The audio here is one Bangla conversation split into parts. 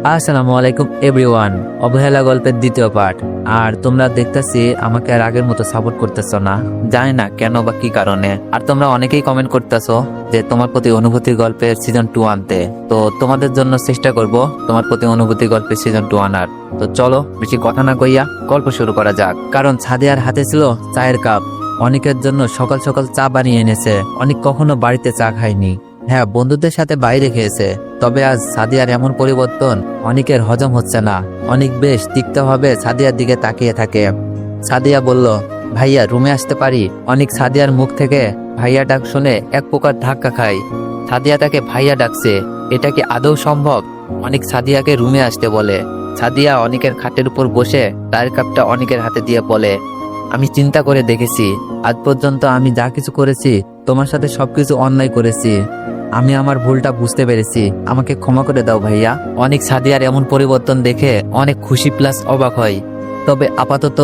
আসসালামু আলাইকুম এভরিওয়ান। অবহেলা গল্পের দ্বিতীয় পার্ট। আর তোমরা দেখতেছি আমাকে আর আগের মতো সাপোর্ট করতেছো না, জানি না কেন বা কি কারণে। আর তোমরা অনেকেই কমেন্ট করতেছো যে তোমার প্রতি অনুভূতি গল্পের সিজন 2 আনতে। তো তোমাদের জন্য চেষ্টা করব তোমার প্রতি অনুভূতি গল্পের সিজন 2 আনার। তো চলো বেশি কথা না কইয়া গল্প শুরু করা যাক। কারণ সাদিয়ার হাতে ছিল চায়ের কাপ। অনেকের জন্য সকাল সকাল চা বানিয়ে এনেছে। অনেক কখনো বাড়িতে চা খায়নি। হ্যাঁ, বন্ধুদের সাথে বাইরে খেয়েছে। তবে আজ সাদিয়ার এমন পরিবর্তন অনেকের হজম হচ্ছে না। অনেক বেশ তিক্তভাবে সাদিয়ার দিকে তাকিয়ে থাকে। সাদিয়া বলল, ভাইয়া রুমে আসতে পারি? অনেক সাদিয়ার মুখ থেকে ভাইয়া ডাক শুনে এক প্রকার ধাক্কা খায়। সাদিয়া তাকে ভাইয়া ডাকছে, এটা কি আদৌ সম্ভব? অনেক সাদিয়াকে রুমে আসতে বলে। সাদিয়া অনেকের খাটের উপর বসে চায়ের কাপটা অনেকের হাতে দিয়ে বলে, আমি চিন্তা করে দেখেছি, আজ পর্যন্ত আমি যা কিছু করেছি তোমার সাথে সবকিছু অন্যায় করেছি। আমি আমার ভুলটা বুঝতে পেরেছি, আমাকে ক্ষমা করে দাও ভাইয়া। অনেক সাদিয়ার এমন পরিবর্তন দেখে অনেক খুশি প্লাস অবাক হয়। তবে আপাতত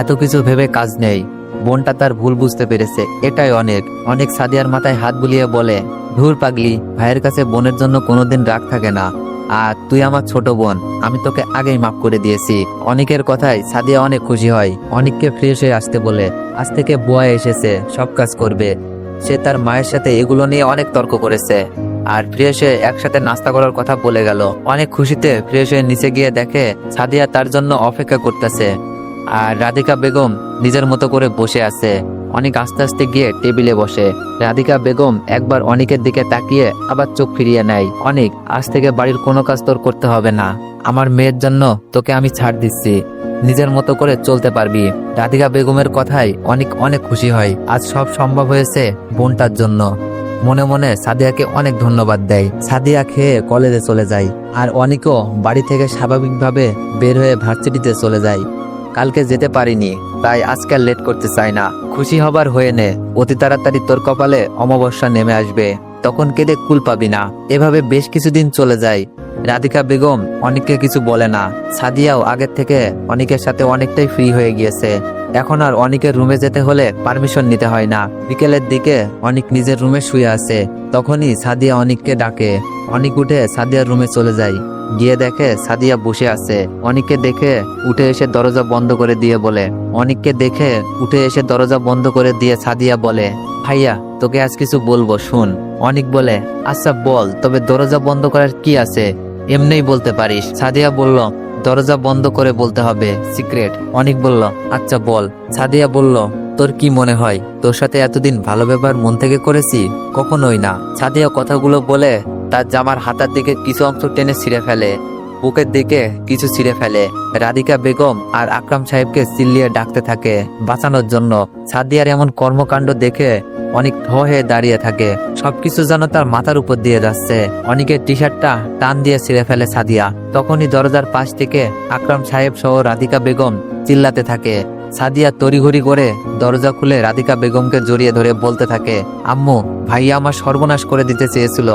এত কিছু ভেবে কাজ নেই। বোনটা তার ভুল বুঝতে পেরেছে, এটাই অনেক। অনেক সাদিয়ার মাথায় হাত বুলিয়ে বলে, ধুর পাগলি, ভাইয়ের কাছে বোনের জন্য কোনোদিন রাগ থাকে না। আর তুই আমার ছোট বোন, আমি তোকে আগেই মাফ করে দিয়েছি। অনেকের কথায় সাদিয়া অনেক খুশি হয়। অনেককে ফ্রেশ হয়ে আসতে বলে। আজ থেকে বুয়া এসেছে, সব কাজ করবে। সে তার মায়ের সাথে এগুলো নিয়ে অনেক তর্ক করেছে। আর ফ্রেশ হয়ে একসাথে নাস্তা করার কথা বলে গেল। অনেক খুশিতে ফ্রেশ হয়ে নিচে গিয়ে দেখে সাদিয়া তার জন্য অপেক্ষা করতেছে। আর রাধিকা বেগম নিজের মতো করে বসে আছে। অনেক আস্তে আস্তে গিয়ে টেবিলে বসে। রাধিকা বেগম একবার অনেকের দিকে তাকিয়ে আবার চোখ ফিরিয়ে নেয়। অনেক, আজ থেকে বাড়ির কোনো কাজ তোর করতে হবে না। আমার মেয়ের জন্য তোকে আমি ছাড় দিচ্ছি, নিজের মতো করে চলতে পারবি। রাধিকা বেগমের কথায় অনেক অনেক খুশি হয়। আজ সব সম্ভব হয়েছে বোনটার জন্য। মনে মনে সাদিয়াকে অনেক ধন্যবাদ দেয়। সাদিয়া খেয়ে কলেজে চলে যায়। আর অনেকও বাড়ি থেকে স্বাভাবিকভাবে বের হয়ে ভার্সিটিতে চলে যায়। কালকে যেতে পারিনি, তাই আজকাল লেট করতে চাই না। খুশি হবার হয়ে নে, অতি তাড়াতাড়ি তোর কপালে অমাবস্যা নেমে আসবে, তখন কেঁদে কুল পাবি না। এভাবে বেশ কিছুদিন চলে যায়। রাধিকা বেগম অনেককে কিছু বলে না। সাদিয়াও আগের থেকে অনেকের সাথে অনেকটাই ফ্রি হয়ে গিয়েছে। এখন আর অনেকের রুমে যেতে হলে পারমিশন নিতে হয় না। বিকেলের দিকে অনেক নিজের রুমে শুয়ে আছে। তখনই সাদিয়া অনেককে ডাকে। অনেক উঠে সাদিয়ার রুমে চলে যায়। গিয়ে দেখে সাদিয়া বসে আছে। অনেককে দেখে উঠে এসে দরজা বন্ধ করে দিয়ে বলে অনেককে দেখে উঠে এসে দরজা বন্ধ করে দিয়ে সাদিয়া বলে, ভাইয়া তোকে আজ কিছু বলবো, শুন। অনেক বলে, আচ্ছা বল, তবে দরজা বন্ধ করার কি আছে, এমনিই বলতে পারিস। সাদিয়া বলল, দরজা বন্ধ করে বলতে হবে, সিক্রেট। অনেক বলল, আচ্ছা বল। সাদিয়া বলল, তোর কি মনে হয় তোর সাথে এতদিন ভালো ব্যবহার মন থেকে করেছি? কখনোই না। সাদিয়া কথাগুলো বলে তার জামার হাতার দিকে কিছু অংশ টেনে ছিঁড়ে ফেলে, বুকের দিকে কিছু ছিঁড়ে ফেলে। রাধিকা বেগম আর আকরাম সাহেবকে চিল্লিয়ে ডাকতে থাকে বাঁচানোর জন্য। সাদিয়ার এমন কর্মকাণ্ড দেখে অনেক থ হয়ে দাঁড়িয়ে থাকে। সবকিছু যেন তার মাথার উপর দিয়ে যাচ্ছে। অনেকের টি শার্টটা টান দিয়ে ছিঁড়ে ফেলে সাদিয়া। তখনই দরজার পাশ থেকে আকরাম সাহেব সহ রাধিকা বেগম চিল্লাতে থাকে। সাদিয়া তড়িঘড়ি করে দরজা খুলে রাধিকা বেগমকে জড়িয়ে ধরে বলতে থাকে, আম্মু, ভাইয়া আমার সর্বনাশ করে দিতে চেয়েছিল,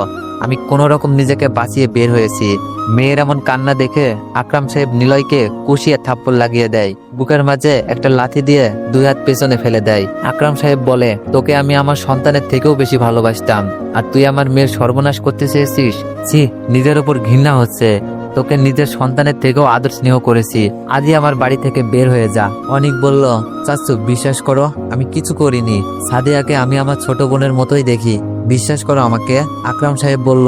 আমি কোনো রকম নিজেকে বাঁচিয়ে বের হয়েছি। মেয়ের এমন কান্না দেখে আকরাম সাহেব নিলয়কে কষিয়ে থাপ্পড় লাগিয়ে দেয়। বুকের মাঝে একটা লাথি দিয়ে দুই হাত পেছনে ফেলে দেয়। আকরাম সাহেব বলে, তোকে আমি আমার সন্তানের থেকেও বেশি ভালোবাসতাম, আর তুই আমার মেয়ের সর্বনাশ করতে চেয়েছিস? ছি, নিজের উপর ঘৃণা হচ্ছে। তোকে নিজের সন্তানের থেকেও আদর স্নেহ করেছি, আজই আমার বাড়ি থেকে বের হয়ে যা। অনেক বলল, চাচু বিশ্বাস করো, আমি কিছু করিনি। সাদিয়াকে আমি আমার ছোট বোনের মতোই দেখি, বিশ্বাস করো আমাকে। আকরাম সাহেব বলল,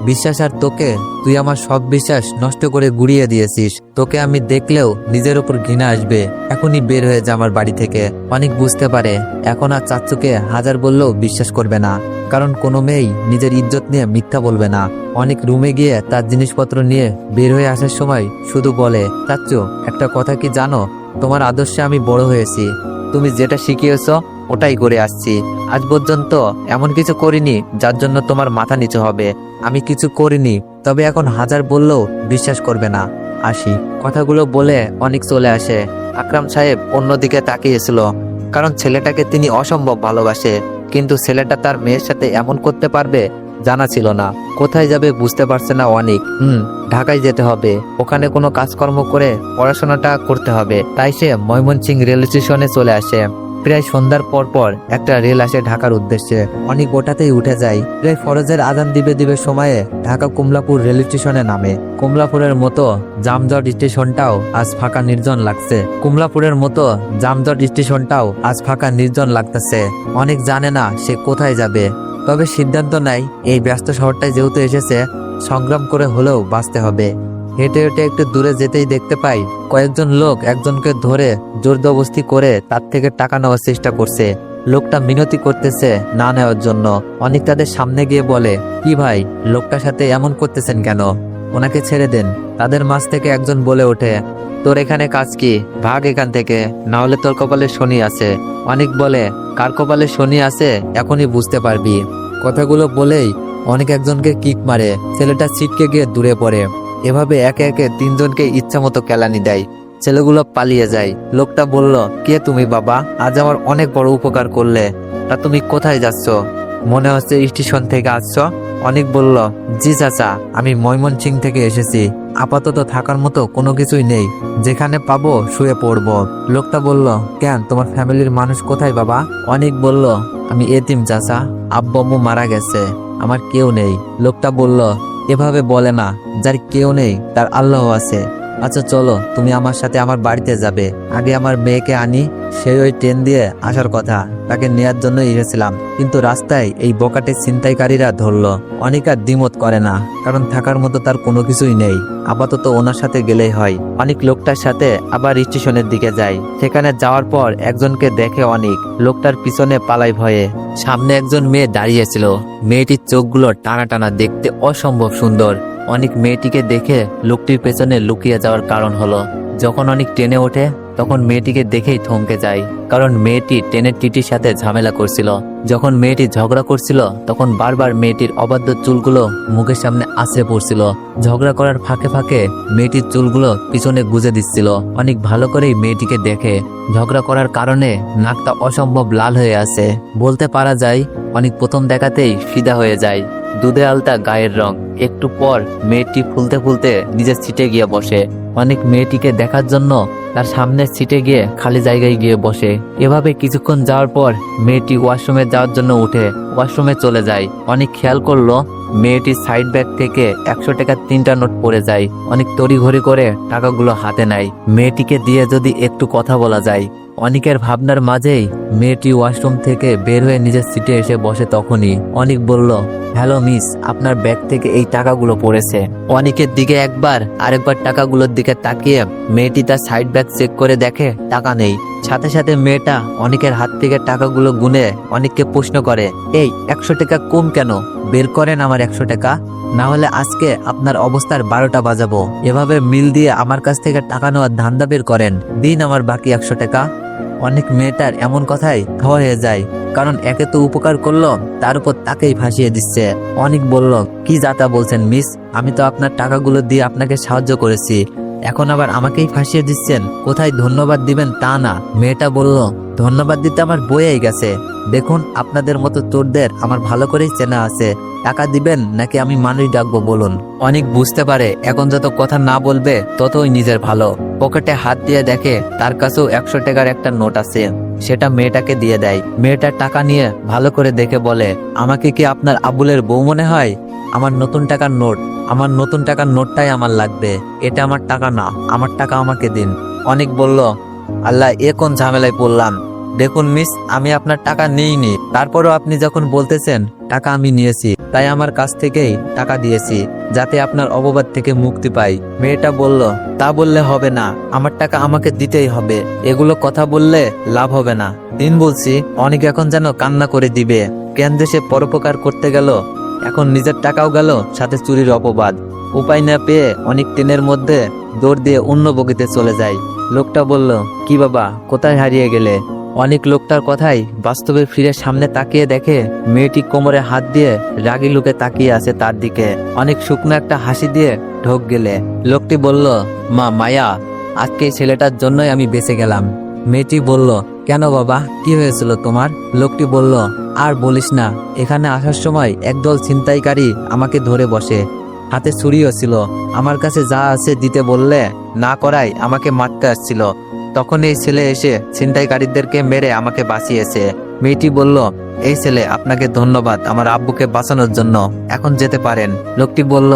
বিশ্বাস আর তোকে? তুই আমার সব বিশ্বাস নষ্ট করে গুড়িয়ে দিয়েছিস। তোকে আমি দেখলেও নিজের উপর ঘৃণা আসবে। এখনই বের হয়ে যা আমার বাড়ি থেকে। অনেক বুঝতে পারে এখন আর চাচ্চুকে হাজার বললেও বিশ্বাস করবে না, কারণ কোনো মেয়েই নিজের ইজ্জত নিয়ে মিথ্যা বলবে না। অনেক রুমে গিয়ে তার জিনিসপত্র নিয়ে বের হয়ে আসার সময় শুধু বলে, চাচ্চু একটা কথা কি জানো, তোমার আদর্শে আমি বড় হয়েছি। তুমি যেটা শিখিয়েছ ওটাই করে আসছি। আজ পর্যন্ত এমন কিছু করিনি যার জন্য তোমার মাথা নিচু হবে। আমি কিছু করিনি, তবে এখন হাজার বললেও বিশ্বাস করবে না। আসি। কথাগুলো বলে অনেক চলে আসে। আকরাম সাহেব অন্যদিকে তাকিয়েছিল, কারণ ছেলেটাকে তিনি অসম্ভব ভালোবাসে। কিন্তু ছেলেটা তার মেয়ের সাথে এমন করতে পারবে জানা ছিল না। কোথায় যাবে বুঝতে পারছে না অনেক। ঢাকায় যেতে হবে, ওখানে কোনো কাজকর্ম করে পড়াশোনাটা করতে হবে। তাই সে ময়মনসিংহ রেল স্টেশনে চলে আসে। প্রায় সন্ধ্যার পর একটা রেল আসে ঢাকার উদ্দেশ্যে। অনেক ওটাতেই উঠে যায়। প্রায় ফরজের আজান দিবে সময়ে ঢাকা কমলাপুর রেল স্টেশনে নামে। কমলাপুরের মতো জামজট স্টেশনটাও আজ ফাঁকা নির্জন লাগছে। কমলাপুরের মতো জামজট স্টেশনটাও আজ ফাঁকা নির্জন লাগতেছে। অনেক জানে না সে কোথায় যাবে, তবে সিদ্ধান্ত নাই এই ব্যস্ত শহরটায় যেহেতু এসেছে সংগ্রাম করে হলেও বাঁচতে হবে। হেঁটে হেঁটে একটু দূরে যেতেই দেখতে পাই কয়েকজন লোক একজনকে ধরে জোরজবস্তি করে তার থেকে টাকা নেওয়ার চেষ্টা করছে। লোকটা মিনতি করতেছে না নেওয়ার জন্য। অনেক তাদের সামনে গিয়ে বলে, কি ভাই, লোকটার সাথে এমন করতেছেন কেন, ওনাকে ছেড়ে দেন। তাদের মাঝ থেকে একজন বলে ওঠে, তোর এখানে কাজ কি, ভাগ এখান থেকে, না হলে তোর কপালে শনি আছে। অনেক বলে, কার কপালে শনি আছে এখনই বুঝতে পারবি। কথাগুলো বলেই অনেক একজনকে কিক মারে, ছেলেটা ছিটকে গিয়ে দূরে পড়ে। এভাবে একে একে তিনজনকে ইচ্ছা মতো কেলানি দেয়। ছেলেগুলো পালিয়ে যায়। লোকটা বলল, কে তুমি বাবা, আজ আমার অনেক বড় উপকার করলে। তা তুমি কোথায় যাচ্ছ? মনে হচ্ছে স্টেশন থেকে আসছ। অনেক বলল, জি চাচা, আমি ময়মনসিং থেকে এসেছি। আপাতত থাকার মতো কোনো কিছুই নেই, যেখানে পাবো শুয়ে পড়বো। লোকটা বলল, কেন, তোমার ফ্যামিলির মানুষ কোথায় বাবা? অনেক বলল, আমি এতিম চাচা, আব্বু আম্মু মারা গেছে, আমার কেউ নেই। লোকটা বলল, এভাবে বলে না, যার কেউ নেই তার আল্লাহ আছে। আচ্ছা চলো, তুমি আমার সাথে আমার বাড়িতে যাবে। আগে আমার মেয়েকে আনি, সেই ওই ট্রেন দিয়ে আসার কথা, তাকে নেয়ার জন্য এসেছিলাম, কিন্তু রাস্তায় এই বকাটে ছিনতাইকারীরা ধরলো। অনেক আর দ্বিমত করে না, কারণ থাকার মতো তার কোনো কিছুই নেই। আপাতত ওনার সাথে গেলেই হয়। অনেক লোকটার সাথে আবার স্টেশনের দিকে যায়। সেখানে যাওয়ার পর একজনকে দেখে অনেক, লোকটার পিছনে পালাই ভয়ে। সামনে একজন মেয়ে দাঁড়িয়েছিল। মেয়েটির চোখগুলো টানা টানা, দেখতে অসম্ভব সুন্দর। অনেক মেয়েটিকে দেখে লোকটির পেছনে লুকিয়ে যাওয়ার কারণ হলো, যখন অনেক ট্রেনে ওঠে তখন মেয়েটিকে দেখেই থমকে যায়, কারণ মেয়েটি ট্রেনের টিটির সাথে ঝামেলা করছিল। যখন মেয়েটি ঝগড়া করছিল তখন বারবার মেয়েটির অবাধ্য চুলগুলো মুখের সামনে আছড়ে পড়ছিল। ঝগড়া করার ফাঁকে ফাঁকে মেয়েটির চুলগুলো পিছনে গুজে দিচ্ছিল। অনেক ভালো করেই মেয়েটিকে দেখে। ঝগড়া করার কারণে নাকটা অসম্ভব লাল হয়ে আছে। বলতে পারা যায় অনেক প্রথম দেখাতেই ফিদা হয়ে যায়। দুধে আলতা গায়ের রং। একটু পর মেয়েটি ফুলতে ফুলতে নিজের সিটে গিয়ে বসে। অনেক মেয়েটিকে দেখার জন্য তার সামনের সিটে গিয়ে খালি জায়গায় গিয়ে বসে। এভাবে কিছুক্ষণ যাওয়ার পর মেয়েটি ওয়াশরুমে যাওয়ার জন্য উঠে ওয়াশরুমে চলে যায়। অনেক খেয়াল করলো মেয়েটির সাইড ব্যাগ থেকে 100 টাকার 3টা নোট পড়ে যায়। অনেক তড়িঘড়ি করে টাকাগুলো হাতে নেয়। মেয়েটিকে দিয়ে যদি একটু কথা বলা যায়। অনেকের ভাবনার মাঝেই মেয়েটি ওয়াশরুম থেকে বের হয়ে নিজের সিটে এসে বসে। তখনই অনেক বলল, হ্যালো মিস, আপনার ব্যাগ থেকে এই টাকাগুলো পড়েছে। অনেকের দিকে আরেকবার টাকাগুলোর দিকে তাকিয়ে মেয়েটি তার সাইড ব্যাগ চেক করে দেখে টাকা নেই। সাথে সাথে মেয়েটা অনেকের হাত থেকে টাকাগুলো গুনে অনেককে প্রশ্ন করে, এই 100 টাকা কম কেন? বের করেন আমার 100 টাকা, না হলে আজকে আপনার অবস্থার 12টা বাজাবো। এভাবে মিল দিয়ে আমার কাছ থেকে টাকা নেওয়ার ধান্দা বের করেন, দিন আমার বাকি 100 টাকা। অনেক মেয়েটার এমন কথাই খাওয়া হয়ে যায়, কারণ একে তো উপকার করলো, তার উপর তাকেই ফাঁসিয়ে দিচ্ছে। অনেক বলল, কি যাতা বলছেন মিস, আমি তো আপনার টাকাগুলো দিয়ে আপনাকে সাহায্য করেছি, এখন আবার আমাকেই ফাঁসিয়ে দিচ্ছেন। কোথায় ধন্যবাদ দিবেন তা না। মেয়েটা বলল, ধন্যবাদ দিতে আমার বইয়েই গেছে। দেখুন, আপনাদের মতো চোরদের আমার ভালো করেই চেনা আছে। টাকা দিবেন নাকি আমি মানুষ ডাকবো বলুন। অনেক বুঝতে পারে এখন যত কথা না বলবে ততই নিজের ভালো। পকেটে হাত দিয়ে দেখে তার কাছেও 100 টাকার একটা নোট আছে। সেটা মেয়েটাকে দিয়ে দেয়। মেয়েটা টাকা নিয়ে ভালো করে দেখে বলে, আমাকে কি আপনার আবুলের বউ মনে হয়? আমার নতুন টাকার নোট, আমার নতুন টাকার নোটটাই আমার লাগবে। এটা আমার টাকা না, আমার টাকা আমাকে দিন। অনেক বলল, আল্লাহ, এ কোন ঝামেলায় পড়লাম। দেখুন মিস, আমি আপনার টাকা নিইনি, তারপরও আপনি যখন বলতেছেন টাকা আমি নিয়েছি, তাই আমার কাছ থেকেই টাকা দিয়েছি, যাতে আপনার অপবাদ থেকে মুক্তি পাই। মেয়েটা বলল, তা বললে হবে না, আমার টাকা আমাকে দিতেই হবে। এগুলো কথা বললে লাভ হবে না, দিন বলছি। অনেক এখন যেন কান্না করে দিবে। কেন দেশে পরোপকার করতে গেল, এখন নিজের টাকাও গেল, সাথে চুরির অপবাদ। উপায় না পেয়ে অনেক ট্রেনের মধ্যে দৌড় দিয়ে অন্য বগিতে চলে যায়। লোকটা বলল, কি বাবা, কোথায় হারিয়ে গেলে? অনেক লোকটার কথাই বাস্তবে ফিরে সামনে তাকিয়ে দেখে মেয়েটি কোমরে হাত দিয়ে রাগী লোকে তাকিয়ে আছে তার দিকে। অনেক শুকনো একটা হাসি দিয়ে ঢোক গেলে লোকটি বলল, মা মায়া, আজকে এই ছেলেটার জন্যই আমি বেঁচে গেলাম। মেয়েটি বলল, কেন বাবা, কি হয়েছিল তোমার? লোকটি বলল, আর বলিস না, এখানে আসার সময় একদল ছিনতাইকারী আমাকে ধরে বসে, হাতে ছুরিও ছিল। আমার কাছে যা আছে দিতে বললে না করায় আমাকে মারতে আসছিল। তখন এই ছেলে এসে ছিনতাইকারীদেরকে মেরে আমাকে বাঁচিয়েছে। মেয়েটি বলল, এই ছেলে আপনাকে ধন্যবাদ আমার আব্বুকে বাঁচানোর জন্য, এখন যেতে পারেন। লোকটি বলল,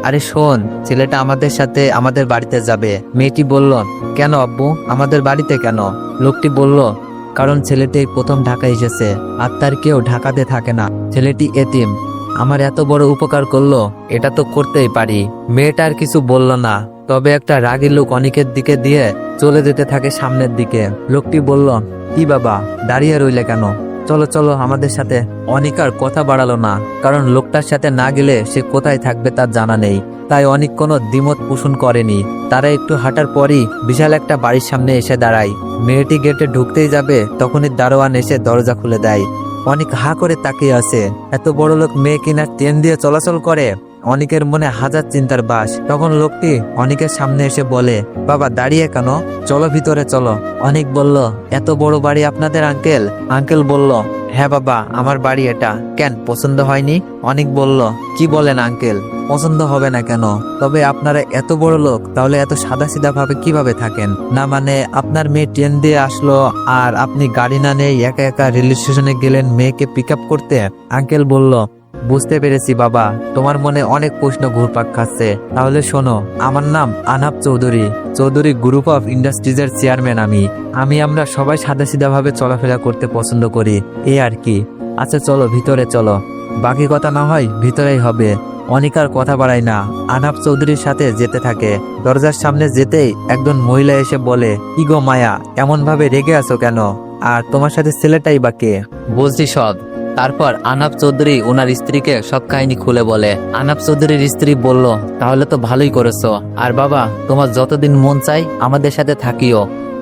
আরে শোন, ছেলেটা আমাদের সাথে আমাদের বাড়িতে যাবে। মেয়েটি বলল, কেন আব্বু, আমাদের বাড়িতে কেন? লোকটি বলল, কারণ ছেলেটি প্রথম ঢাকা এসেছে আর তার কেউ ঢাকাতে থাকে না। ছেলেটি এতিম, আমার এত বড় উপকার করলো, এটা তো করতেই পারি। মেয়েটা আর কিছু বলল না, তবে একটা রাগী লোক অনিকের দিকে দিয়ে চলে যেতে থাকে সামনের দিকে। লোকটি বলল, কি বাবা, দাঁড়িয়ে রইলে কেন? চলো চলো আমাদের সাথে। অনিক আর কথা বাড়ালো না, কারণ লোকটার সাথে না গেলে সে কোথায় থাকবে তার জানা নেই। তাই অনিক কোনো দ্বিমত পোষণ করেনি। তারা একটু হাঁটার পরই বিশাল একটা বাড়ির সামনে এসে দাঁড়ায়। মেয়েটি গেটে ঢুকতেই যাবে, তখনই দারোয়ান এসে দরজা খুলে দেয়। অনিক হা করে তাকিয়ে আছে। এত বড় লোক মেয়ে কিনা ট্রেন দিয়ে চলাচল করে? অনিকের মনে হাজার চিন্তার বাস। তখন লোকটি অনিকের সামনে এসে বলে, বাবা দাঁড়িয়ে কেন, চলো ভিতরে চলো। অনিক বলল, এত বড় বাড়ি আপনাদের আঙ্কেল? আঙ্কেল বলল, হ্যাঁ বাবা, আমার বাড়ি এটা। কেন, পছন্দ হয়নি? অনিক বলল, কি বলেন আঙ্কেল, পছন্দ হবে না কেন? তবে আপনারা এত বড় লোক, তাহলে এত সাদা সিধা ভাবে কিভাবে থাকেন? না মানে আপনার মেয়ে ট্রেন দিয়ে আসলো আর আপনি গাড়ি না নিয়ে একা একা রেল স্টেশনে গেলেন মেয়েকে পিক আপ করতে? আঙ্কেল বলল, বুঝতে পেরেছি বাবা, তোমার মনে অনেক প্রশ্ন ঘুরপাক খাচ্ছে। তাহলে শোনো, আমার নাম আনাব চৌধুরী। চৌধুরী গ্রুপ অফ ইন্ডাস্ট্রিজের চেয়ারম্যান আমরা সবাই সাদা সিধা ভাবে চলাফেরা করতে পছন্দ করি, এই আর কি। আচ্ছা চলো ভিতরে চলো, বাকি কথা না হয় ভিতরেই হবে। অনিক আর কথা বাড়ায় না, আনাব চৌধুরীর সাথে যেতে থাকে। দরজার সামনে যেতেই একজন মহিলা এসে বলে, কি গো মায়া, এমন ভাবে রেগে আছো কেন? আর তোমার সাথে ছেলেটাই বা কে? বলছি সব। তারপর আনাব চৌধুরী ওনার স্ত্রীকে সব কাহিনী খুলে বলে। আনাব চৌধুরীর স্ত্রী বলল, তাহলে তো ভালোই করেছো। আর বাবা, তোমার যতদিন মন চাই আমাদের সাথে থাকিও।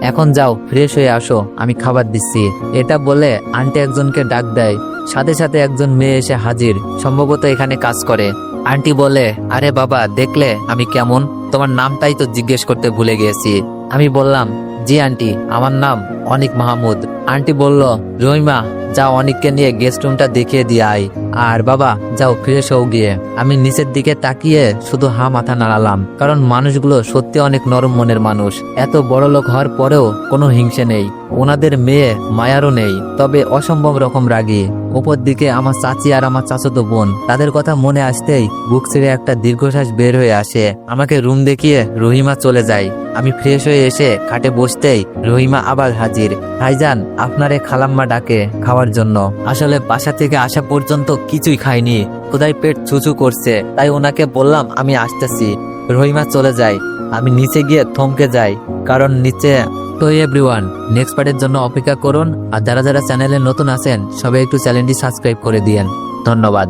এখন যাও, ফ্রেশ হয়ে আসো, আমি খাবার দিচ্ছি। এটা বলে আন্টি একজনকে ডাক দেয়। সাথে সাথে একজন মেয়ে এসে হাজির, সম্ভবত এখানে কাজ করে। আন্টি বলে, আরে বাবা, দেখলে আমি কেমন? তোমার নামটাই তো জিজ্ঞেস করতে ভুলে গিয়েছি। আমি বললাম, জি আন্টি, আমার নাম অনিক মাহমুদ। আন্টি বলল, রহিমা, যাও অনিককে নিয়ে গেস্ট রুমটা দেখিয়ে দিয়ে আয়। আর বাবা, যাও ফ্রেশ হও গিয়ে। আমি নিচের দিকে তাকিয়ে শুধু হা মাথা নাড়ালাম, কারণ মানুষগুলো সত্যি অনেক নরম মনের মানুষ। এত বড় লোক হওয়ার পরেও কোনো হিংসে নেই, ওনাদের মেয়ে মায়ারও নেই, তবে অসম্ভব রকম রাগী। উপর দিকে আমার চাচি আর আমার চাচাতো বোন, তাদের কথা মনে আসতেই বুক ছেড়ে একটা দীর্ঘশ্বাস বের হয়ে আসে। আমাকে রুম দেখিয়ে রহিমা চলে যায়। আমি ফ্রেশ হয়ে এসে খাটে বসতেই রহিমা আবার হাজির। ভাইজান, আপনারে খালাম্মা ডাকে খাওয়ার জন্য। আসলে বাসা থেকে আসা পর্যন্ত কিছুই খাইনি, খোদাই পেট চুচু করছে, তাই ওনাকে বললাম আমি আসতেছি। রহিমা চলে যায়। আমি নিচে গিয়ে থমকে যাই, কারণ নিচে। তো এভরিওয়ান, নেক্সট পার্টের জন্য অপেক্ষা করুন। আর যারা যারা চ্যানেলে নতুন আছেন সবাই একটু চ্যানেলটি সাবস্ক্রাইব করে দিয়েন। ধন্যবাদ।